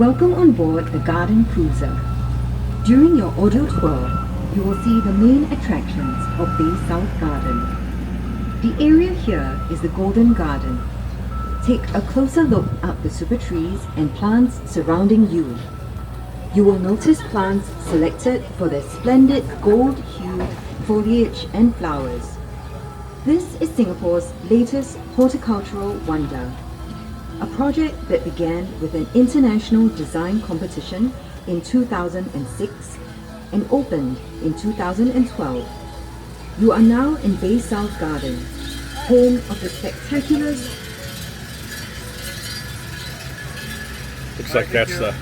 Welcome on board the Garden Cruiser. During your audio tour, you will see the main attractions of Bay South Garden. The area here is the Golden Garden. Take a closer look at the super trees and plants surrounding you. You will notice plants selected for their splendid gold-hued foliage and flowers. This is Singapore's latest horticultural wonder. A project that began with an international design competition in 2006 and opened in 2012. You are now in Bay South Garden, home of the spectacular... Looks like that's the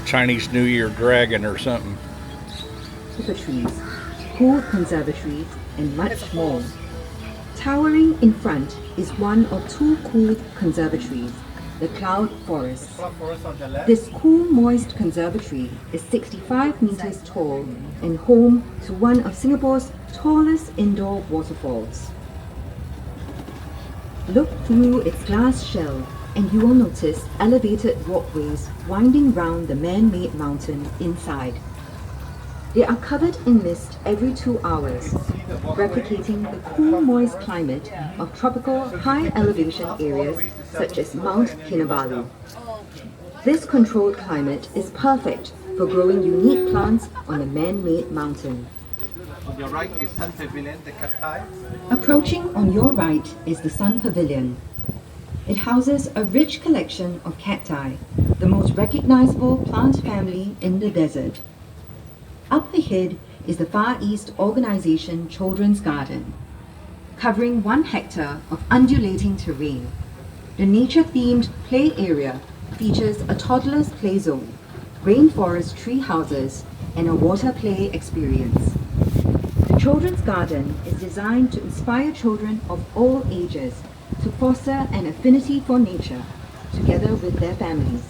Chinese New Year dragon or something. super trees, cool conservatories, and much more. Towering in front is one of two cool conservatories, the Cloud Forest. This cool, moist conservatory is 65 meters tall and home to one of Singapore's tallest indoor waterfalls. Look through its glass shell and you will notice elevated walkways winding round the man-made mountain inside. They are covered in mist every 2 hours, replicating the cool, moist climate of tropical high-elevation areas such as Mount Kinabalu. This controlled climate is perfect for growing unique plants on the man-made mountain. On your right is Sun Pavilion, the cacti. Approaching on your right is the Sun Pavilion. It houses a rich collection of cacti, the most recognizable plant family in the desert. Up ahead is the Far East Organization Children's Garden, covering 1 hectare of undulating terrain. The nature-themed play area features a toddler's play zone, rainforest tree houses, and a water play experience. The Children's Garden is designed to inspire children of all ages to foster an affinity for nature together with their families.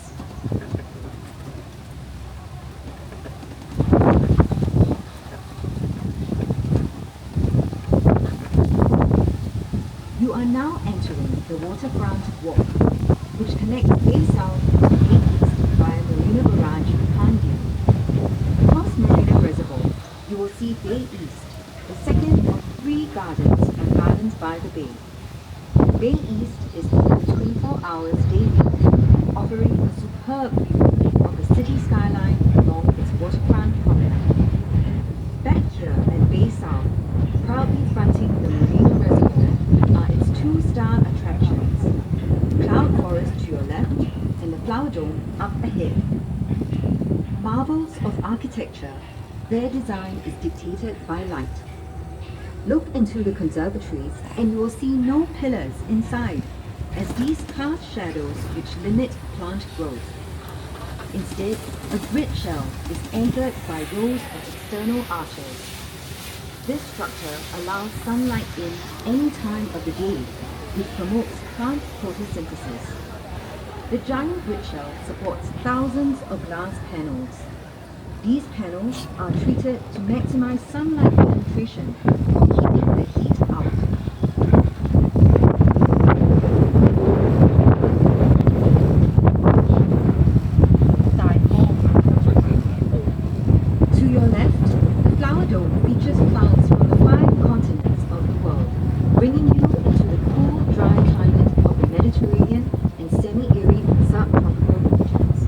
You are now entering the waterfront walk, which connects Bay South to Bay East via Marina Barrage, Kandy. Across Marina Reservoir, you will see Bay East, the second of 3 gardens and Gardens by the Bay. Bay East is open 24 hours daily, offering a superb view of the city skyline along its waterfront promenade. Back here at Bay South, proudly fronting the Marina Reservoir, are its 2-star attractions, Cloud Forest to your left and the Flower Dome up ahead. Marvels of architecture, their design is dictated by light. Look into the conservatories and you will see no pillars inside, as these cast shadows which limit plant growth. Instead, a grid shell is anchored by rows of external arches. This structure allows sunlight in any time of the day, which promotes plant photosynthesis. The giant grid shell supports thousands of glass panels. These panels are treated to maximize sunlight penetration while keeping the heat out. To your left, the Flower Dome features plants from the 5 continents of the world, bringing you into the cool, dry climate of the Mediterranean and semi-arid subtropical regions.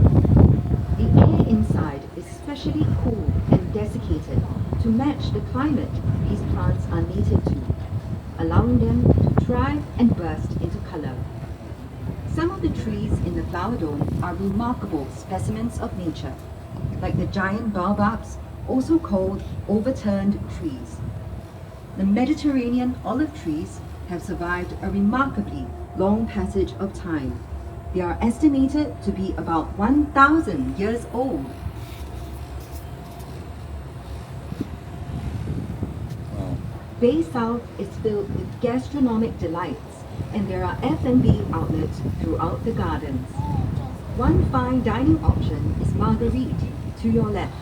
The air inside is especially cool and desiccated to match the climate these plants are native to, allowing them to thrive and burst into color. Some of the trees in the Flower Dome are remarkable specimens of nature, like the giant baobabs, also called overturned trees. The Mediterranean olive trees have survived a remarkably long passage of time. They are estimated to be about 1,000 years old. Bay South is filled with gastronomic delights, and there are F&B outlets throughout the gardens. One fine dining option is Marguerite, to your left,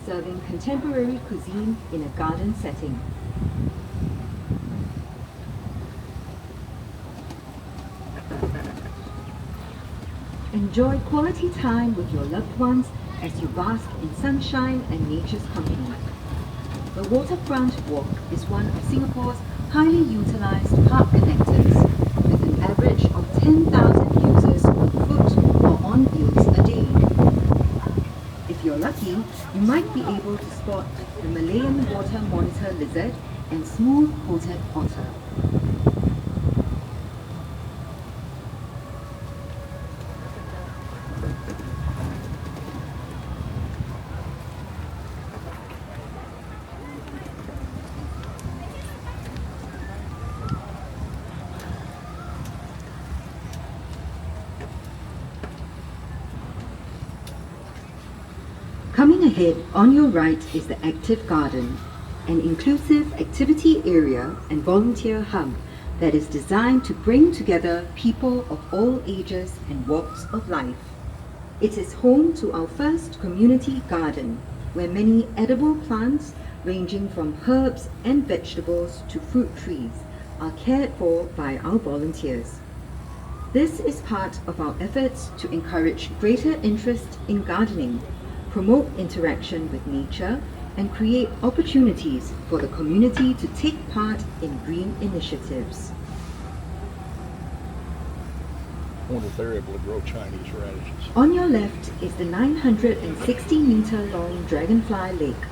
serving contemporary cuisine in a garden setting. Enjoy quality time with your loved ones as you bask in sunshine and nature's company. The Waterfront Walk is one of Singapore's highly utilized park connectors, with an average of 10,000 users on foot or on wheels a day. If you're lucky, you might be able to spot the Malayan water monitor lizard and smooth-coated otter. Coming ahead, on your right is the Active Garden, an inclusive activity area and volunteer hub that is designed to bring together people of all ages and walks of life. It is home to our first community garden, where many edible plants, ranging from herbs and vegetables to fruit trees, are cared for by our volunteers. This is part of our efforts to encourage greater interest in gardening, promote interaction with nature, and create opportunities for the community to take part in green initiatives. I wonder if they're able to grow Chinese radishes. On your left is the 960-meter-long Dragonfly Lake,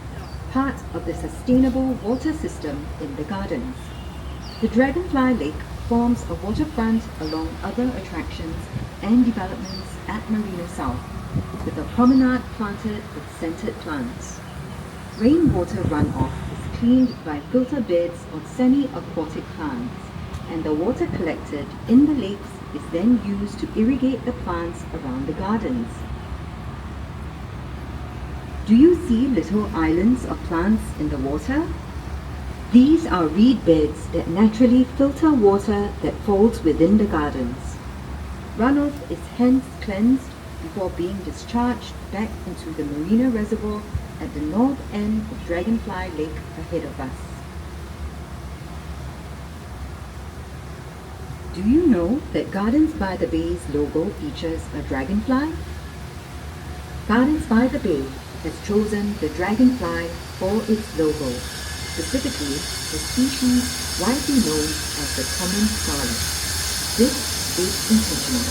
part of the sustainable water system in the gardens. The Dragonfly Lake forms a waterfront along other attractions and developments at Marina South, with a promenade planted with scented plants. Rainwater runoff is cleaned by filter beds of semi-aquatic plants, and the water collected in the lakes is then used to irrigate the plants around the gardens. Do you see little islands of plants in the water? These are reed beds that naturally filter water that falls within the gardens. Runoff is hence cleansed before being discharged back into the Marina Reservoir at the north end of Dragonfly Lake ahead of us. Do you know that Gardens by the Bay's logo features a dragonfly? Gardens by the Bay has chosen the dragonfly for its logo, specifically the species widely known as the common scarlet. This is intentional.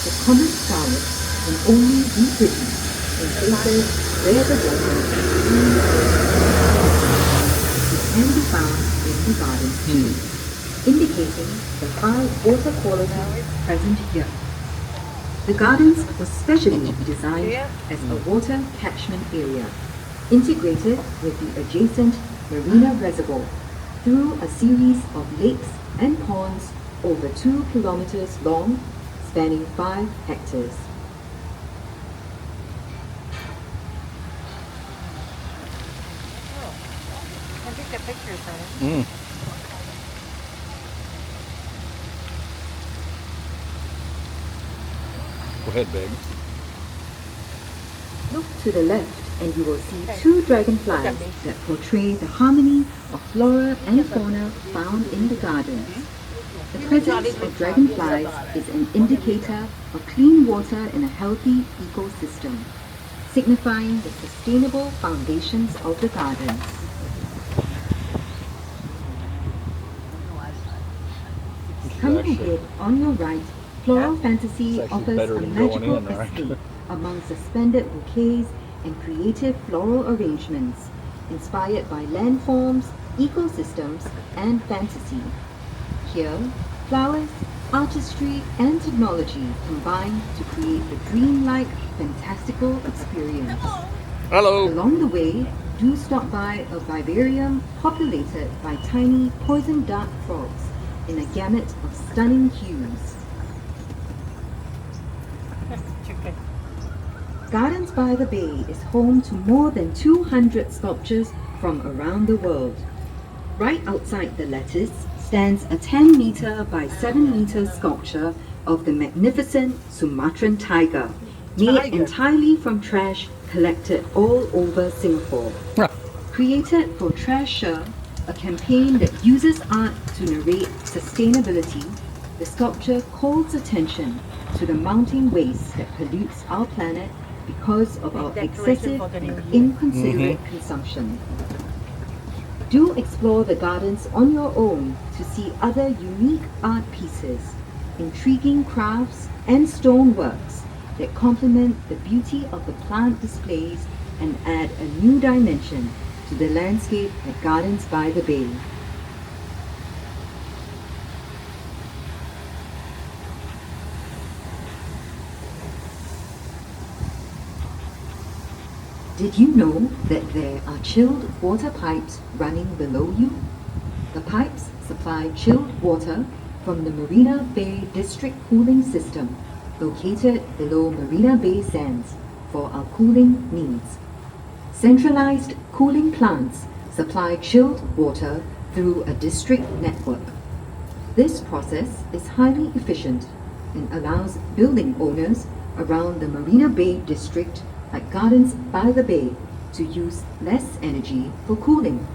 The common scarlet can only be pretty in places where the water is clean. It can be found in the gardens too, indicating the high water quality present here. The gardens was specially designed as a water catchment area, integrated with the adjacent Marina Reservoir through a series of lakes and ponds over 2 kilometers long, spanning 5 hectares. I think the pictures are. Go ahead, babe. Look to the left and you will see 2 dragonflies that portray the harmony of flora and fauna found in the gardens. The presence of dragonflies is an indicator of clean water in a healthy ecosystem, signifying the sustainable foundations of the gardens. Coming ahead on your right, Floral Fantasy It's actually offers better a than going magical in, right? escape among suspended bouquets and creative floral arrangements, inspired by landforms, ecosystems, and fantasy. Here, flowers, artistry, and technology combine to create a dreamlike, fantastical experience. Hello. Along the way, do stop by a vivarium populated by tiny poison dart frogs in a gamut of stunning hues. Chicken. Gardens by the Bay is home to more than 200 sculptures from around the world. Right outside the lattice stands a 10-meter by 7-meter sculpture of the magnificent Sumatran tiger, made entirely from trash collected all over Singapore. Created for Trasher, a campaign that uses art to narrate sustainability, the sculpture calls attention to the mounting waste that pollutes our planet because of our Declaration excessive for the and new year. inconsiderate consumption. Do explore the gardens on your own to see other unique art pieces, intriguing crafts, and stoneworks that complement the beauty of the plant displays and add a new dimension to the landscape at Gardens by the Bay. Did you know that there are chilled water pipes running below you? The pipes supply chilled water from the Marina Bay District Cooling System, located below Marina Bay Sands, for our cooling needs. Centralized cooling plants supply chilled water through a district network. This process is highly efficient and allows building owners around the Marina Bay District like Gardens by the Bay to use less energy for cooling.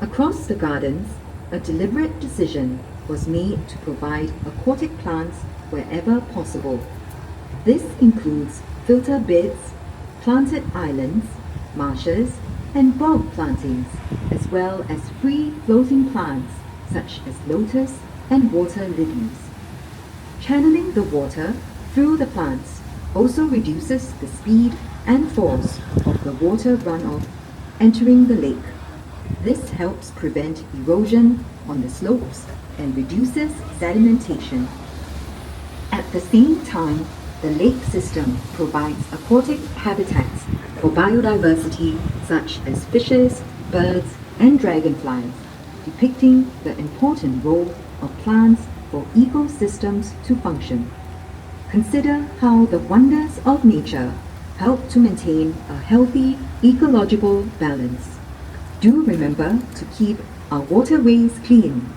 Across the gardens, a deliberate decision was made to provide aquatic plants wherever possible. This includes filter beds, planted islands, marshes, and bog plantings, as well as free floating plants such as lotus and water lilies. Channeling the water through the plants also reduces the speed and force of the water runoff entering the lake. This helps prevent erosion on the slopes and reduces sedimentation. At the same time, the lake system provides aquatic habitats for biodiversity such as fishes, birds, and dragonflies, depicting the important role of plants for ecosystems to function. Consider how the wonders of nature help to maintain a healthy ecological balance. Do remember to keep our waterways clean.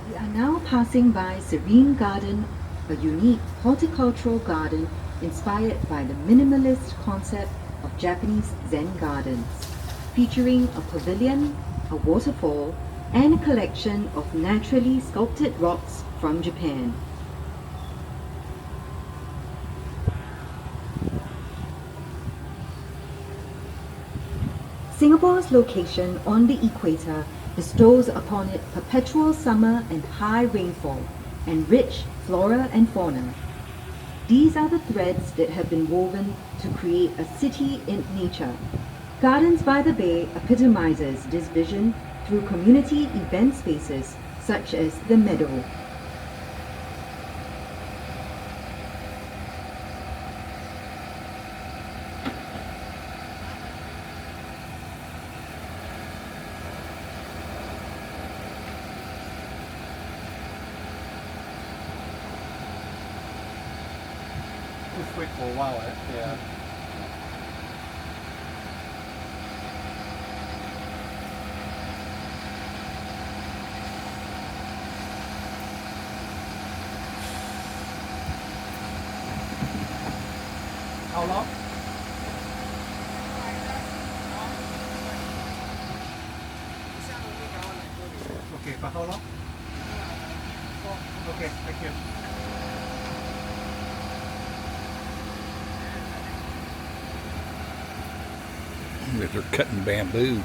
We are now passing by Serene Garden, a unique horticultural garden inspired by the minimalist concept of Japanese Zen gardens, featuring a pavilion, a waterfall, and a collection of naturally sculpted rocks from Japan. Singapore's location on the equator bestows upon it perpetual summer and high rainfall, and rich flora and fauna. These are the threads that have been woven to create a city in nature. Gardens by the Bay epitomizes this vision through community event spaces such as The Meadow. Just wait for a while, eh? Yeah. How long? Okay, for how long? Okay, thank you. They're cutting bamboo.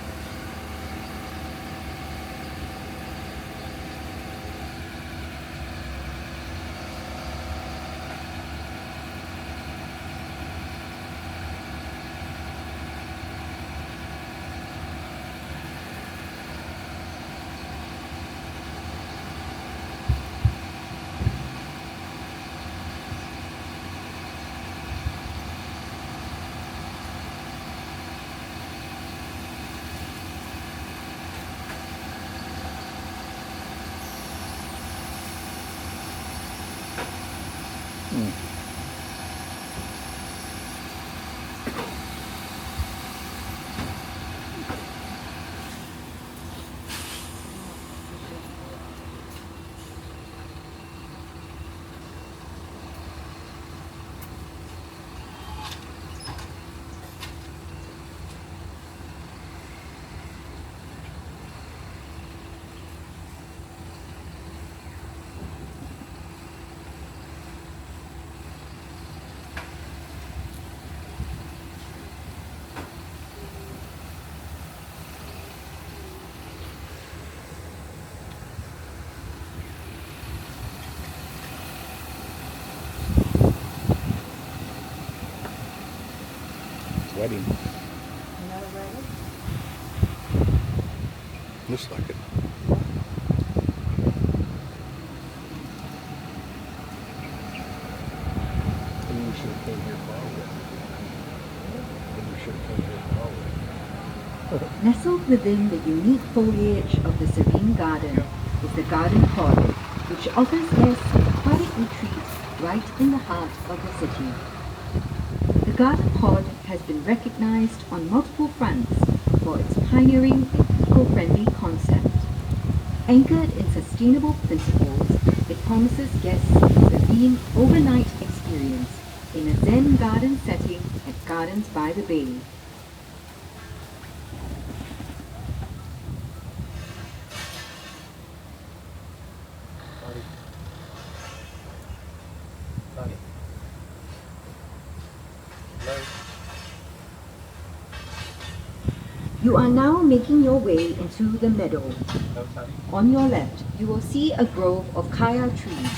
wedding. Another wedding? Looks like it. Maybe we should have came here for our wedding. Maybe we should have came here for our wedding. Nestled within the unique foliage of the serene garden is the garden pod, which offers guests a quiet retreat right in the heart of the city. The garden pod has been recognized on multiple fronts for its pioneering and eco-friendly concept. Anchored in sustainable principles, it promises guests a serene overnight experience in a Zen garden setting at Gardens by the Bay. Sorry. Sorry. Hello. You are now making your way into the meadow. No, sorry. On your left, you will see a grove of kaya trees.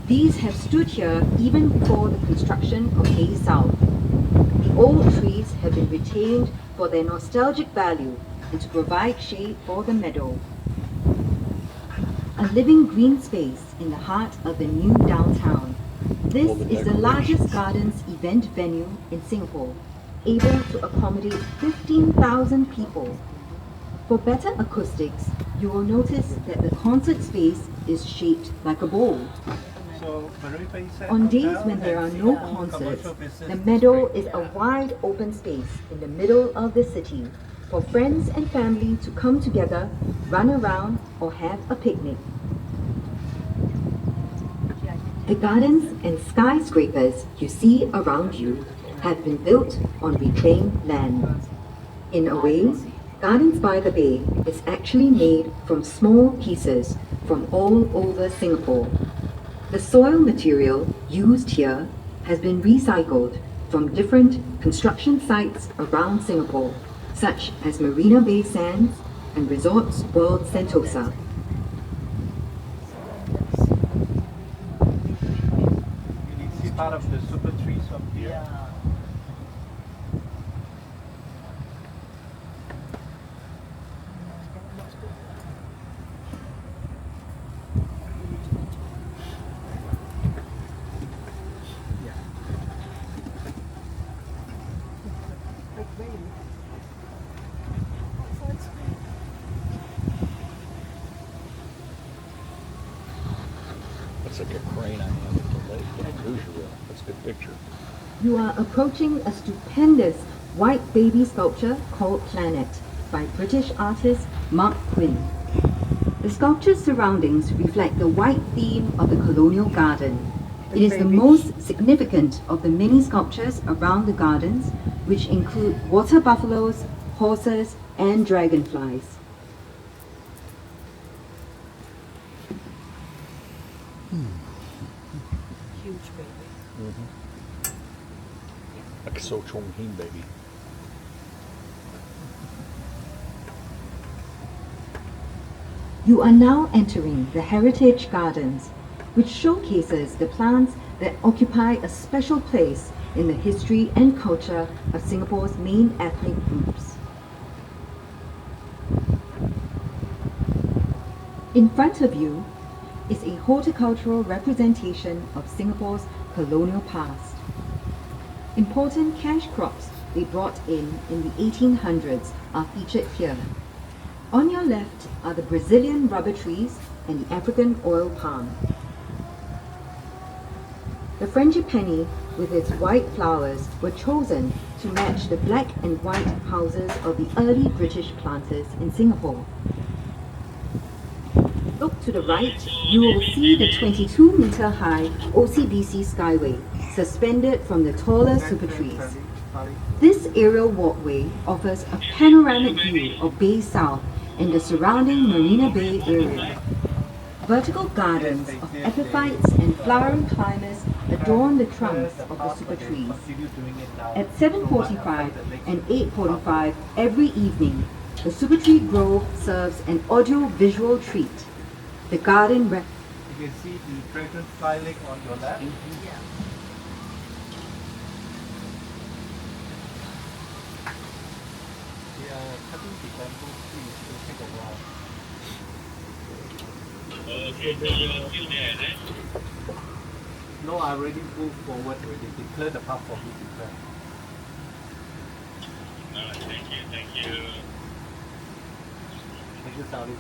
These have stood here even before the construction of Hay South. The old trees have been retained for their nostalgic value and to provide shade for the meadow. A living green space in the heart of the new downtown. This All the is the largest decorations. gardens event venue in Singapore, able to accommodate 15,000 people. For better acoustics, you will notice that the concert space is shaped like a bowl. So, Marine Bay Sands On days Hotel when there are and no Singapore concerts, Commercial Business the meadow District. is a wide open space in the middle of the city for friends and family to come together, run around, or have a picnic. The gardens and skyscrapers you see around you have been built on reclaimed land. In a way, Gardens by the Bay is actually made from small pieces from all over Singapore. The soil material used here has been recycled from different construction sites around Singapore, such as Marina Bay Sands and Resorts World Sentosa. You see part of the super trees from here. That's like a crane I have at the lake in Rougerville. That's a good picture. You are approaching a stupendous white baby sculpture called Planet by British artist Mark Quinn. The sculpture's surroundings reflect the white theme of the colonial garden. It is the most significant of the many sculptures around the gardens, which include water buffaloes, horses, and dragonflies. Huge baby. Like a So Chong Heen baby. You are now entering the Heritage Gardens, which showcases the plants that occupy a special place in the history and culture of Singapore's main ethnic groups. In front of you is a horticultural representation of Singapore's colonial past. Important cash crops they brought in the 1800s are featured here. On your left are the Brazilian rubber trees and the African oil palm. The frangipani, with its white flowers, were chosen to match the black and white houses of the early British planters in Singapore. Look to the right, you will see the 22-meter-high OCBC Skyway, suspended from the taller super trees. Sorry. This aerial walkway offers a panoramic view of Bay South and the surrounding Marina Bay area. Vertical gardens of epiphytes and flowering climbers adorn the trunks of the super trees. At 7:45 and 8:45 every evening, the Super Tree Grove serves an audio-visual treat. The garden You can see the dragonfly lake on your left. cutting the bamboo trees will take a while. No, I already moved forward already. They cleared the path for me to clear. Thank you, Sally.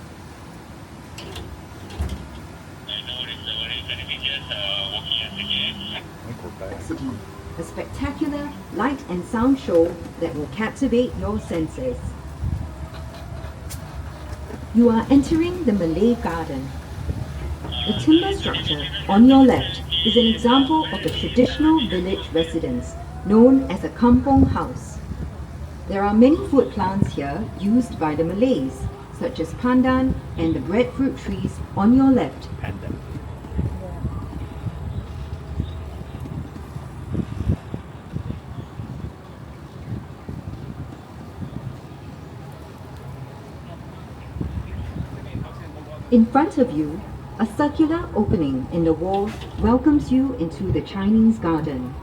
I think we're back. City, a spectacular light and sound show that will captivate your senses. You are entering the Malay Garden. The timber structure on your left is an example of a traditional village residence known as a kampong house. There are many food plants here used by the Malays, such as pandan and the breadfruit trees on your left. Pandan. In front of you, a circular opening in the wall welcomes you into the Chinese garden.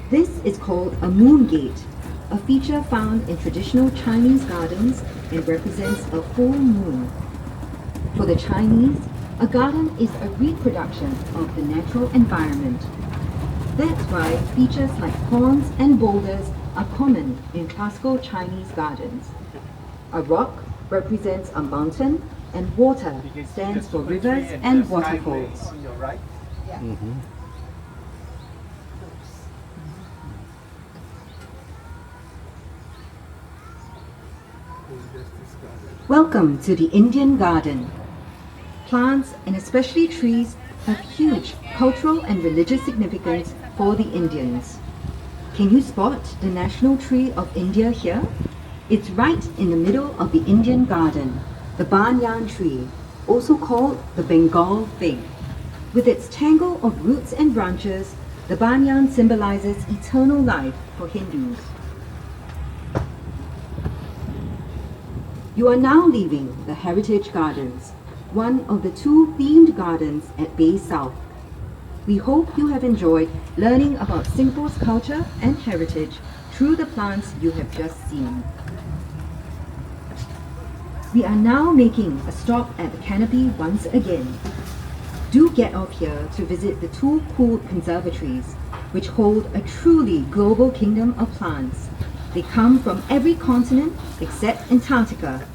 This is called a moon gate, a feature found in traditional Chinese gardens and represents a full moon. For the Chinese, a garden is a reproduction of the natural environment. That's why features like ponds and boulders are common in classical Chinese gardens. A rock represents a mountain, and water You can see stands the for super tree rivers the and skyway waterfalls. on your right. Mm-hmm. Welcome to the Indian Garden. Plants and especially trees have huge cultural and religious significance for the Indians. Can you spot the national tree of India here? It's right in the middle of the Indian Garden, the banyan tree, also called the Bengal fig. With its tangle of roots and branches, the banyan symbolizes eternal life for Hindus. You are now leaving the Heritage Gardens, one of the two themed gardens at Bay South. We hope you have enjoyed learning about Singapore's culture and heritage through the plants you have just seen. We are now making a stop at the canopy once again. Do get off here to visit the two cool conservatories, which hold a truly global kingdom of plants. They come from every continent except Antarctica.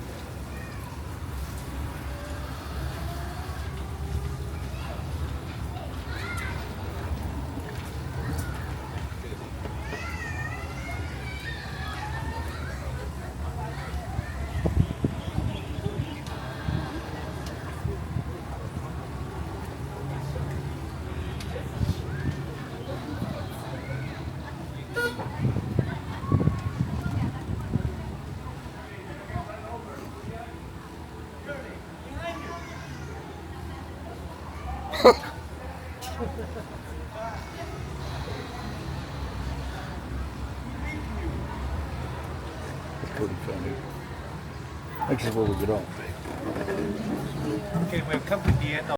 Pretty funny. Actually, where we get off. Okay, we've come to the end of